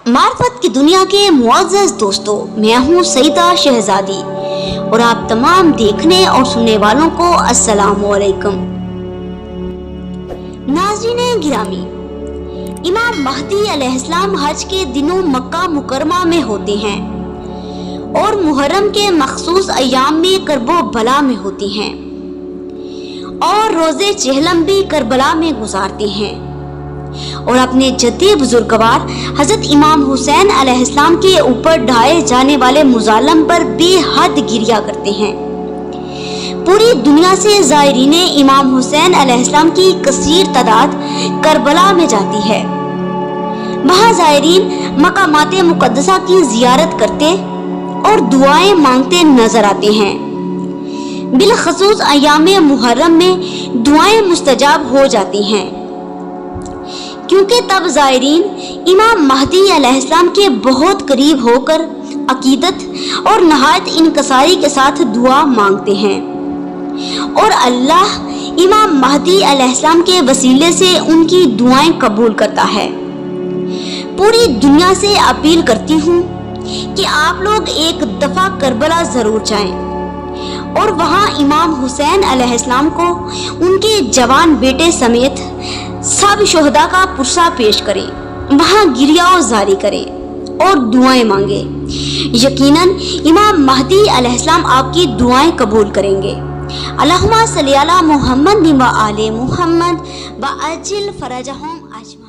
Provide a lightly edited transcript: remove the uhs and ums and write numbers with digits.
मार्फत की दुनिया के मुअज़्ज़ज़ दोस्तों, मैं हूँ सईदा शहजादी और आप तमाम देखने और सुनने वालों को अस्सलामु अलैकुम। नाज़रीने गिरामी, इमाम महदी अलैहिस्सलाम हज के दिनों मक्का मुकरमा में होते हैं और मुहर्रम के मखसूस अय्याम में करबो बला में होती हैं और रोज़े चहलम भी करबला में गुजारते हैं और अपने जद्दी बुजुर्गवार हजरत इमाम हुसैन अलैहिस्सलाम के ऊपर ढाए जाने वाले मुजालम पर बेहद गिरिया करते हैं। पूरी दुनिया से ज़ायरीन इमाम हुसैन अलैहिस्सलाम की कसीर तादाद करबला में जाती है। वहाँ ज़ायरीन मकामात मुक़द्दसा की ज़ियारत करते और दुआएं मांगते नजर आते हैं। बिलखसूस अय्याम मुहर्रम में दुआएं मुस्तजाब हो जाती हैं, क्योंकि तब ज़ायरीन इमाम महदी अलैहिस्सलाम के बहुत करीब होकर अकीदत और नहायत इनकसारी के साथ दुआ मांगते हैं और अल्लाह इमाम महदी अलैहिस्सलाम के वसीले से उनकी दुआएं कबूल करता है। पूरी दुनिया से अपील करती हूँ कि आप लोग एक दफ़ा करबला ज़रूर जाएं और वहाँ इमाम हुसैन अलैहिस्सलाम को उनके जवान बेटे समेत सब शोहदा का पुरसा पेश करें, वहाँ गिरिया जारी करें और दुआएं मांगे। यकीनन इमाम महदी अलैहिस्सलाम आपकी दुआएं कबूल करेंगे। अल्लाहुम्मा सल्ली अला मुहम्मद व आले मुहम्मद व अजिल फरजहुम अजमईन।